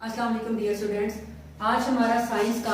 अस्सलाम वालेकुम dear students. आज हमारा साइंस का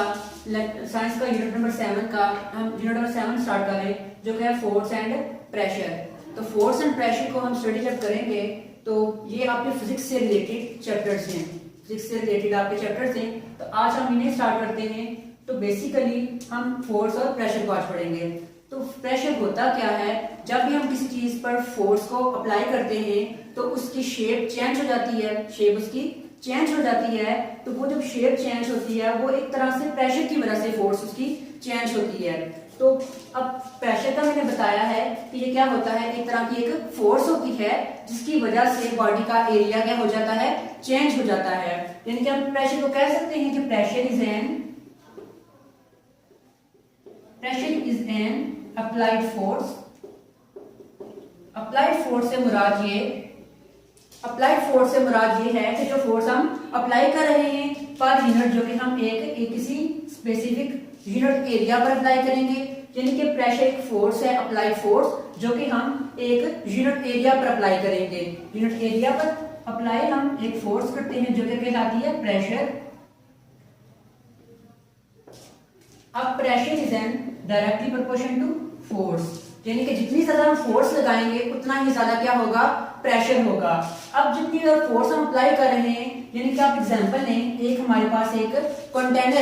यूनिट नंबर 7 का हम यूनिट नंबर 7 स्टार्ट कर रहे हैं, जो कि है फोर्स एंड प्रेशर। तो फोर्स एंड प्रेशर को हम स्टडी जब करेंगे तो ये आपके फिजिक्स से रिलेटेड चैप्टर्स हैं, फिजिक्स से रिलेटेड आपके चैप्टर्स हैं। तो आज हम इन्हें स्टार्ट करते हैं। तो बेसिकली हम फोर्स और प्रेशर को आज पढ़ेंगे। तो प्रेशर होता क्या है? जब भी हम किसी चीज पर फोर्स को अप्लाई करते हैं तो उसकी शेप चेंज हो जाती है, शेप उसकी चेंज हो जाती है। तो वो जब शेप चेंज होती है वो एक तरह से प्रेशर की वजह से फोर्स उसकी चेंज होती है। तो अब प्रेशर का मैंने बताया है कि ये क्या होता है, एक तरह की एक फोर्स होती है जिसकी वजह से बॉडी का एरिया क्या हो जाता है, चेंज हो जाता है। यानी कि हम प्रेशर को कह सकते हैं कि pressure is N applied force. Applied force से मुराद ये है कि जो फोर्स हम अप्लाई कर रहे हैं पर यूनिट, जो कि हम एक किसी स्पेसिफिक यूनिट एरिया पर अप्लाई करेंगे। यानी कि प्रेशर एक फोर्स है, अप्लाइड फोर्स, जो कि हम एक यूनिट एरिया पर अप्लाई करेंगे। यूनिट एरिया पर अप्लाई हम एक फोर्स करते हैं जो कि कहलाती है प्रेशर। अब pressure is an directly proportion to force, यानी कि जितनी ज्यादा हम फोर्स लगाएंगे उतना ही ज्यादा क्या होगा, प्रेशर होगा। अब जितनी ज्यादा फोर्स हम अप्लाई कर रहे हैं, यानी कि आप एग्जांपल लें, एक हमारे पास एक कंटेनर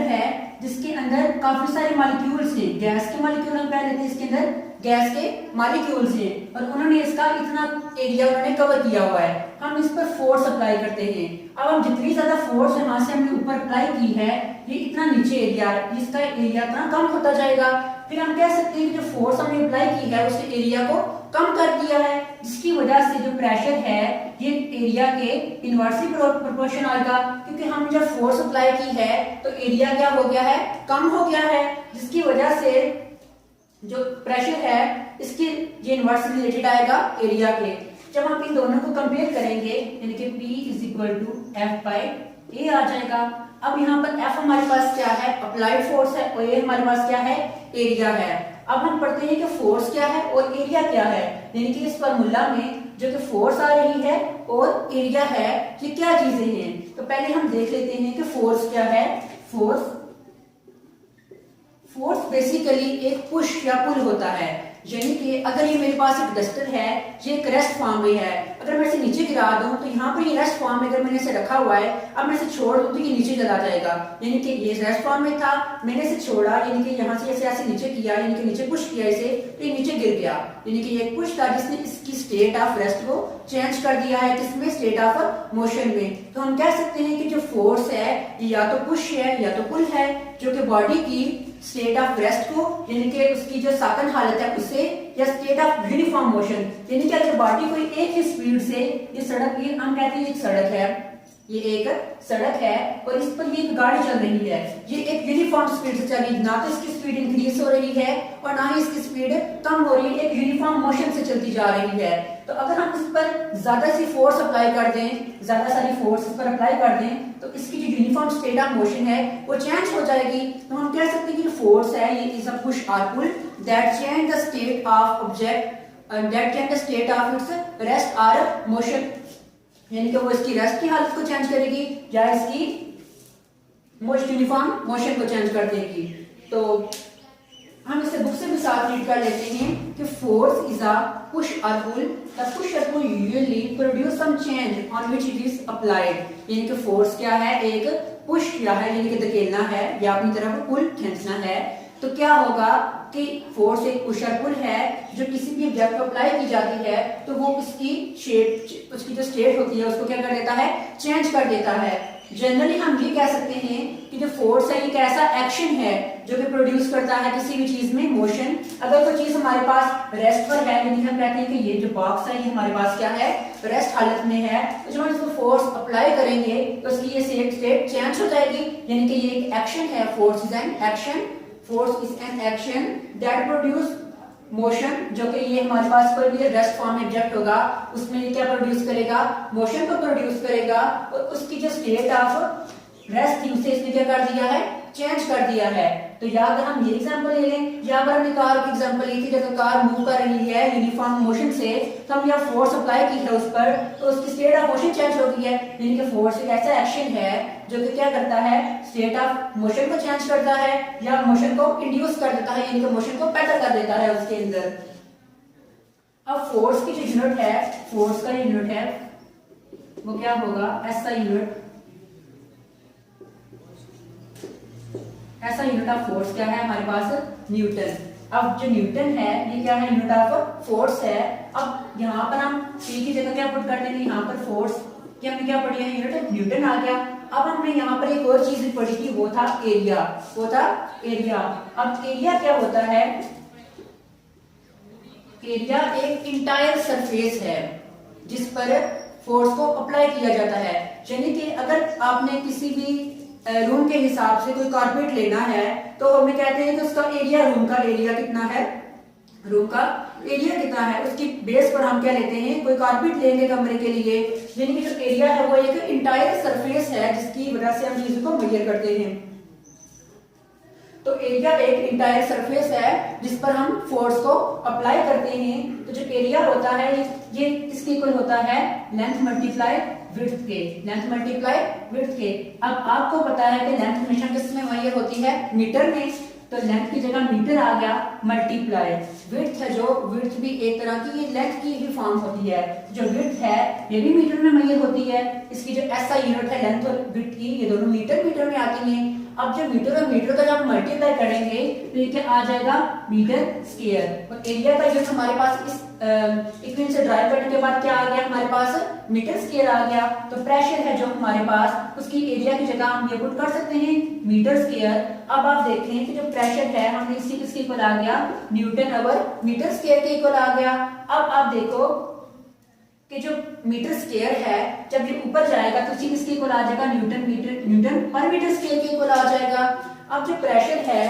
है जिसके अंदर काफी सारे मॉलिक्यूल्स हैं। गैस के मॉलिक्यूल हम कह लेते हैं, इसके अंदर गैस के मॉलिक्यूल्स हैं और उन्होंने इसका इतना एरिया उन्होंने कवर किया हुआ है। हम इस पर फोर्स अप्लाई करते हैं। अब हम जितनी ज्यादा फोर्स यहाँ से हमने ऊपर अप्लाई की है, ये इतना नीचे एरिया है, इसका एरिया इतना कम होता जाएगा। फिर हम कह सकते हैं कि जो फोर्स हमने अप्लाई की है उसने एरिया को कम कर दिया है, जिसकी वजह से जो प्रेशर है ये एरिया के इनवर्सली प्रोपोर्शनल आएगा। क्योंकि हमने जब फोर्स अप्लाई की है तो एरिया क्या हो गया है, कम हो गया है, जिसकी वजह से जो प्रेशर है इसके ये इनवर्सली रिलेटेड आएगा एरिया के। जब हम इन दोनों को कंपेयर करेंगे, यानी कि P is equal to F by A आ जाएगा। अब यहाँ पर F हमारे पास क्या है, अप्लाइड फोर्स है, और A हमारे पास क्या है, एरिया है। अब हम पढ़ते हैं कि फोर्स क्या है और एरिया क्या है। यानी कि इस फॉर्मूला में जो कि फोर्स आ रही है और एरिया है, ये क्या चीजें हैं। तो पहले हम देख लेते हैं कि फोर्स क्या है। फोर्स बेसिकली एक पुश या पुल होता है। यानी कि अगर ये मेरे पास एक डस्टर है, ये एक रेस्ट फॉर्म में है, अगर मैं इसे नीचे गिरा दूं तो यहाँ पर ये रेस्ट फॉर्म में अगर मैंने इसे रखा हुआ है, अब मैं इसे छोड़ दूं तो ये नीचे चला जाएगा। यानी कि ये रेस्ट फॉर्म में था, मैंने इसे छोड़ा, यानी कि यहाँ से ऐसे नीचे किया, यानी कि नीचे पुश किया इसे, तो ये नीचे गिर गया। यानी कि ये पुश था जिसने इसकी स्टेट ऑफ रेस्ट को चेंज कर दिया है, किसमें, स्टेट ऑफ मोशन में। तो हम कह सकते हैं कि जो फोर्स है या तो पुश है या तो पुल है, जो कि बॉडी की स्टेट ऑफ रेस्ट को, यानी कि उसकी जो साकन हालत है उसे, या स्टेट ऑफ यूनिफॉर्म मोशन, यानी कि अगर बॉडी को एक ही स्पीड से, ये सड़क, ये हम कहते हैं एक सड़क है, ये एक सड़क है और इस पर ये एक गाड़ी चल रही है, ये एक यूनिफॉर्म स्पीड से चल रही है, ना तो इसकी स्पीड इंक्रीज हो रही है और ना ही इसकी स्पीड कम हो रही है, एक यूनिफॉर्म मोशन से चलती जा रही है। तो अगर हम इस पर ज्यादा सी फोर्स अप्लाई कर दें, ज्यादा सारी फोर्स इस पर अप्लाई कर दें, तो इसकी जो यूनिफॉर्म स्टेट ऑफ मोशन है वो चेंज हो जाएगी। तो हम कह सकते हैं कि फोर्स है, ये इज अ पुश और pull that change the state of object and that change the state of its rest or motion. यानी कि वो इसकी रेस्ट की हालत को चेंज करेगी या इसकी यूनिफॉर्म मोशन को चेंज कर देगी। तो हम इसे बुक से भी साथ रीड कर लेते हैं कि फोर्स इज अ पुश और पुल। द पुश और pull usually produce some change on which it is applied. यानी कि फोर्स क्या है, एक पुश किया है, यानी कि धकेलना है या अपनी तरफ पुल खींचना है। तो क्या होगा कि फोर्स एक पुश और पुल है जो किसी भी ऑब्जेक्ट पर अप्लाई की जाती है, तो वो उसकी शेप, उसकी जो स्टेट होती है उसको क्या कर देता है, चेंज कर देता है। जनरली हम ये कह सकते हैं कि जो फोर्स है ये एक ऐसा एक्शन है जो कि प्रोड्यूस करता है किसी भी चीज में मोशन। अगर कोई चीज हमारे पास रेस्ट पर है, यानी हम कहते हैं कि ये जो बॉक्स है ये हमारे पास क्या है, रेस्ट हालत में है, तो जब हम इसको फोर्स अप्लाई करेंगे तो उसकी ये स्टेट चेंज हो जाएगी। यानी कि ये एक एक्शन है, force is an action that produce motion, जो कि ये हमारे पास कोई भी रेस्ट फॉर्म ऑब्जेक्ट होगा उसमें ये क्या प्रोड्यूस करेगा, मोशन को प्रोड्यूस करेगा और उसकी जो स्टेट ऑफ रेस्ट थी उसे इसने क्या कर दिया है, चेंज कर दिया है। तो तो या अगर हम ये एग्जांपल ले लें, या अगर हमने कार की एग्जांपल ली थी, जब कार मूव कर रही है यूनिफॉर्म मोशन से, तो हम यहाँ फोर्स अप्लाई की है उस पर, तो उसकी स्टेट ऑफ मोशन चेंज हो गई है। यानी कि फोर्स एक ऐसा एक्शन है जो कि क्या करता है, स्टेट ऑफ मोशन को चेंज करता है या मोशन को इंड्यूस कर देता है, यानी कि मोशन को पैदा कर देता है उसके अंदर। अब फोर्स की जो यूनिट है, फोर्स का यूनिट है वो क्या होगा, ऐसा यूनिट, ऐसा यूनिट ऑफ फोर्स क्या है हमारे पास, न्यूटन। अब जो न्यूटन है ये क्या है, यूनिट ऑफ फोर्स है। अब यहाँ पर हम p की जगह क्या पुट कर देंगे, यहाँ पर फोर्स की हमने क्या पढ़ी है, यूनिट न्यूटन आ गया। अब हमने यहाँ पर एक और चीज भी पढ़ी थी, वो था एरिया, वो था एरिया। अब एरिया क्या होता है, एरिया एक इंटायर सरफेस है जिस पर फोर्स को अप्लाई किया जाता है। यानी कि अगर आपने किसी भी रूम के हिसाब से कोई कारपेट लेना है तो हमें कहते हैं कि उसका एरिया, रूम का एरिया कितना है, रूम का एरिया कितना है, उसकी बेस पर हम क्या लेते हैं, कोई कारपेट लेंगे कमरे के लिए। यानी कि जो एरिया है वो एक इंटायर सरफेस है जिसकी वजह से हम चीजों को मेजर करते हैं। तो एरिया एक इंटायर सरफेस है जिस पर हम फोर्स को अप्लाई करते हैं। तो जो एरिया होता है ये किसके इक्वल होता है, लेंथ मल्टीप्लाई विड्थ के, लेंथ मल्टीप्लाई विड्थ के। अब आपको पता है कि लेंथ हमेशा किस में मेजर होती है, मीटर में, तो लेंथ की जगह मीटर आ गया, मल्टीप्लाई विड्थ है, जो विड्थ भी एक तरह की ये लेंथ की ही फॉर्म होती है। जो विड्थ है ये भी मीटर में मेजर होती है, इसकी जो ऐसा यूनिट है लेंथ और विड्थ की, ये दोनों मीटर में आती हैं। अब जब मीटर और मीटर का जब मल्टीप्लाई करेंगे तो ये क्या आ जाएगा, मीटर स्क्वायर। और एरिया का यूनिट हमारे पास इस इक्वेशन से ड्राइव करने के बाद क्या आ गया हमारे पास, मीटर स्क्वायर आ गया। तो प्रेशर है जो हमारे पास, उसकी एरिया की जगह हम ये पुट कर सकते हैं मीटर स्क्वायर। अब आप देखते हैं कि जो प्रेशर है हमने इसी किसके इक्वल आ गया, न्यूटन ओवर मीटर स्क्वायर के इक्वल आ गया। अब आप देखो कि जो मीटर स्क्वायर है जब ये ऊपर जाएगा तो इसी किसके इक्वल आ जाएगा, न्यूटन पर मीटर स्क्वायर के इक्वल आ जाएगा। अब जो प्रेशर है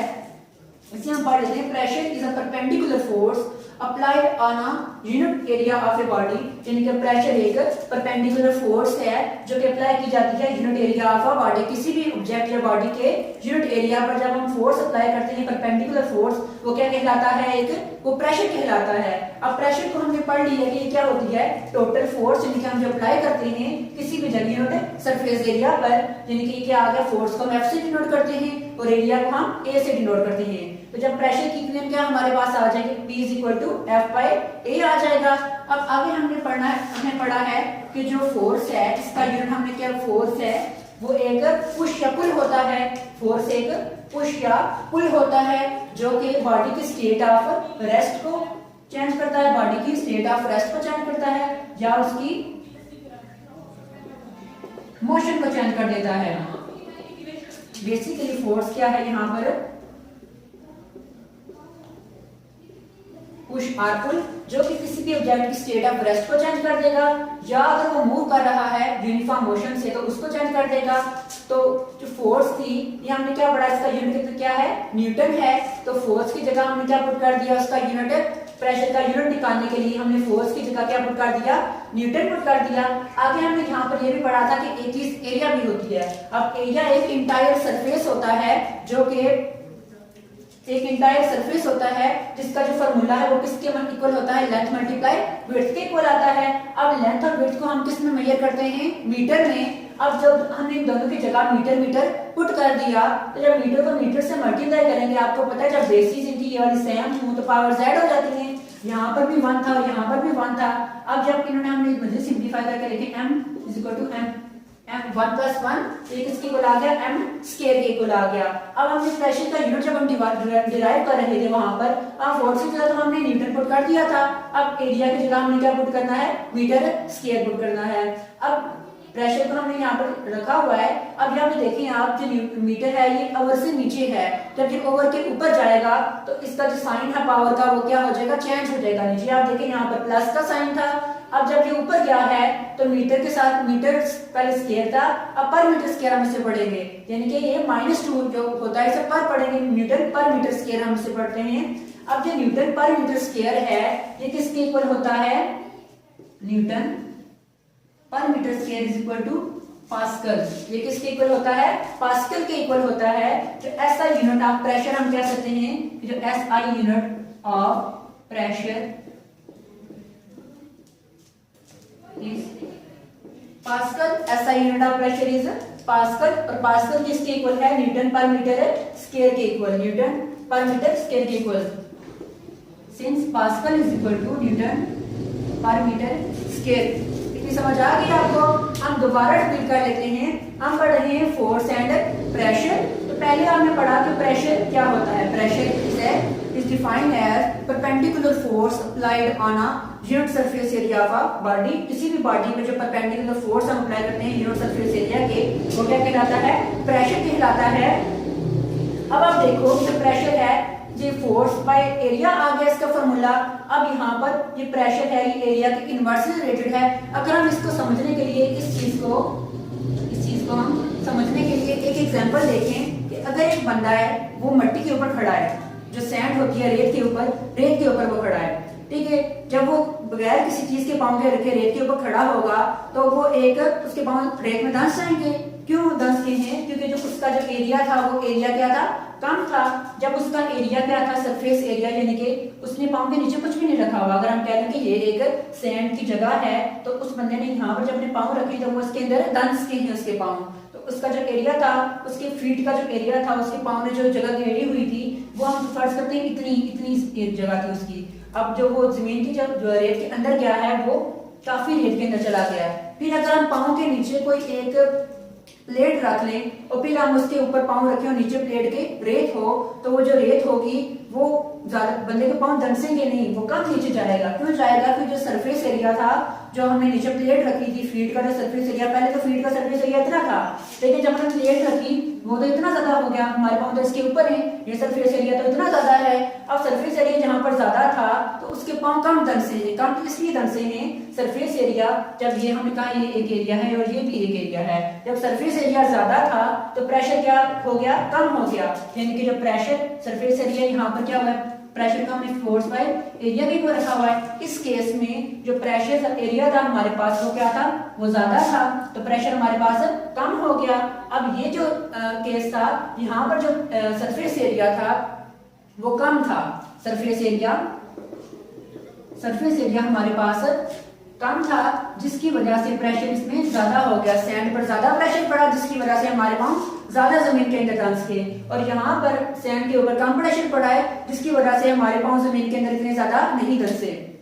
इसे हम पढ़ लेते हैं, pressure is a perpendicular force applied on a unit area of a body. यानी कि प्रेशर एक परपेंडिकुलर फोर्स है जो कि अप्लाई की जाती है unit area of a body. किसी भी ऑब्जेक्ट या बॉडी के यूनिट एरिया पर जब हम फोर्स अप्लाई करते हैं, परपेंडिकुलर फोर्स, वो क्या कहलाता है, एक वो प्रेशर कहलाता है। अब प्रेशर को हमने पढ़ लिया कि ये क्या होती है, टोटल फोर्स, यानी कि हम जो अप्लाई करते हैं किसी भी जगह यूनिट सरफेस एरिया पर, यानी कि क्या आ गया, फोर्स को हम F से डिनोट करते हैं और एरिया को हम A से डिनोट करते हैं। तो जब प्रेशर की इक्वेशन क्या हमारे पास आ जाएगी, P is equal to F by A आ जाएगा। अब आगे हमने पढ़ा है कि जो फोर्स है इसका यूनिट हमने क्या, फोर्स है वो एक पुश या पुल होता है। फोर्स एक पुश या पुल होता है जो कि बॉडी की स्टेट ऑफ रेस्ट को चेंज करता है, बॉडी की स्टेट ऑफ रेस्ट को चेंज करता है या उसकी मोशन को चेंज कर देता है। बेसिकली फोर्स क्या है यहाँ पर, पुश और पुल, जो कि किसी भी ऑब्जेक्ट की स्टेट ऑफ रेस्ट को चेंज कर देगा, या अगर वो मूव कर रहा है यूनिफॉर्म मोशन से तो उसको चेंज कर देगा। तो जो फोर्स थी ये हमने क्या पढ़ा, इसका यूनिट क्या है, न्यूटन है। तो फोर्स की जगह हमने क्या पुट कर दिया, उसका यूनिट, प्रेशर का यूनिट निकालने के लिए हमने फोर्स की जगह क्या पुट कर दिया, न्यूटन पुट कर दिया। आगे हमने यहाँ पर ये भी पढ़ा था कि एक चीज एरिया भी होती है। अब एरिया एक इंटायर सरफेस होता है जो कि एक इंटायर सरफेस होता है जिसका जो फॉर्मूला है वो किसके इक्वल होता है, लेंथ मल्टीप्लाई विड्थ के इक्वल आता है। अब लेंथ और विड्थ को हम किस में मेजर करते हैं, मीटर में। अब जब हमने दोनों की जगह मीटर पुट कर दिया तो जब मीटर को मीटर से मल्टीप्लाई करेंगे, आपको पता है जब बेसिस इनकी ये वाली सेम हो तो पावर z हो जाती है। यहाँ पर भी 1 था और यहाँ पर भी 1 था। अब जब इन्होंने हमने मजीद सिंप्लीफाई करके लिखे m is equal to m 1 plus 1 एक इसके इक्वल आ गया, m स्क्वायर के इक्वल आ गया। अब हमने प्रेशर का यूनिट जब हम डिराइव कर रहे थे वहां पर फोर्स की जगह तो हमने न्यूटन पुट कर दिया था। अब एरिया की जगह हमने क्या पुट करना है, मीटर स्क्वायर पुट करना है। अब प्रेशर को हमने यहाँ पर रखा हुआ है। अब यहाँ पे देखिए आप, जो मीटर है ये ओवर से नीचे है, जब ये ओवर के ऊपर जाएगा तो इसका जो साइन है पावर का वो क्या हो जाएगा, चेंज हो जाएगा। नीचे आप देखिए यहाँ पर प्लस का साइन था, अब जब ये ऊपर गया है तो मीटर के साथ मीटर पहले स्क्वायर था, अब पर मीटर स्क्वायर हम इसे पढ़ेंगे, यानी कि ये -2 जो होता है इसे पर पढ़ेंगे, न्यूटन पर मीटर स्क्वायर हम इसे पढ़ते हैं। अब जो न्यूटन पर मीटर स्क्वायर है ये किसके इक्वल होता है, Newton per metre square is equal to Pascal. ये किसके इक्वल होता है? पास्कल के इक्वल होता है। जो एसआई यूनिट ऑफ प्रेशर हम कह सकते हैं कि जो SI unit of pressure is Pascal. SI unit of pressure is Pascal. और पास्कल किसके इक्वल है? न्यूटन पर मीटर स्क्वायर के इक्वल। न्यूटन पर मीटर स्क्वायर के इक्वल। Since Pascal is equal to Newton per metre square. समझ आ गई आपको? हम दोबारा रिपीट कर लेते हैं। हम पढ़ रहे हैं फोर्स एंड प्रेशर। तो पहले हमने पढ़ा कि प्रेशर क्या होता है। Pressure is defined as perpendicular force applied on a unit surface area of a body. किसी भी बॉडी में जो परपेंडिकुलर फोर्स हम अप्लाई करते हैं यूनिट सरफेस एरिया के, वो क्या कहलाता है? प्रेशर कहलाता है। अब आप देखो जो प्रेशर है ये फोर्स बाय एरिया आ गया इसका फॉर्मूला। अब यहाँ पर ये प्रेशर है, ये एरिया के इनवर्सली रिलेटेड है। अगर हम इसको समझने के लिए इस चीज को हम समझने के लिए एक एग्जांपल देखें कि अगर एक बंदा है वो मिट्टी के ऊपर खड़ा है, जो सैंड होती है रेत के ऊपर वो खड़ा है, ठीक है। जब वो बगैर किसी चीज के पांव के रखे रेत के ऊपर खड़ा होगा तो वो एक उसके पांव रेत में धंस जाएंगे। क्यों धंसते हैं? क्योंकि जो उसका जो एरिया था वो एरिया क्या था? कम था। जब उसका एरिया क्या था? सरफेस एरिया, यानी कि उसने पांव के नीचे कुछ भी नहीं रखा हुआ। अगर हम कह दें कि ये एक सैंड की जगह है तो उस बंदे ने यहाँ पर जब अपने पांव रखे तो वो उसके अंदर धंस के हैं उसके पांव। तो उसका जो एरिया था, उसके फीट का जो एरिया था, उसके पांव ने जो जगह घेरी हुई थी वो हम फर्ज करते हैं इतनी जगह थी उसकी। अब जो वो जमीन की जो रेत के अंदर गया है वो काफी रेत के अंदर चला गया है। फिर अगर हम पांव के नीचे कोई एक प्लेट रख लें और फिर हम उसके ऊपर पांव रखें और नीचे प्लेट के रेत हो, तो वो जो रेत होगी वो ज्यादा बंदे के पांव धंसेंगे नहीं, वो कम नीचे जाएगा। क्यों जाएगा? क्योंकि जो सरफेस एरिया था, जो हमने नीचे प्लेट रखी थी, फीट का जो सरफेस एरिया, पहले तो फीट का सरफेस एरिया इतना था, लेकिन जब हमने प्लेट रखी वो तो इतना ज्यादा हो गया, हमारे पांव तो इसके ऊपर है, ये सरफेस एरिया तो इतना ज्यादा है। अब सरफेस एरिया जहां पर ज्यादा था तो उसके पांव कम धंसे हैं। कम तो इसलिए धंसे हैं, सरफेस एरिया जब ये हमने कहा ये एक एरिया है और ये भी एक एरिया है, जब सरफेस एरिया ज्यादा था तो प्रेशर क्या हो गया? कम हो गया। यानी कि जो प्रेशर सरफेस एरिया यहाँ पर क्या हुआ है? प्रेशर का हमने फोर्स बाय एरिया भी रखा हुआ है। इस केस में जो प्रेशर एरिया था हमारे पास वो क्या था? वो ज्यादा था, तो प्रेशर हमारे पास कम हो गया। अब ये जो केस था, यहाँ पर जो सरफेस एरिया था वो कम था। सरफेस एरिया हमारे पास कम था, जिसकी वजह से प्रेशर इसमें ज्यादा हो गया। सैंड पर ज्यादा प्रेशर पड़ा जिसकी वजह से हमारे पांव ज्यादा जमीन के अंदर धंस गए, और यहाँ पर सैंड के ऊपर कम प्रेशर पड़ा है जिसकी वजह से हमारे पांव जमीन के अंदर इतने ज्यादा नहीं धंसे।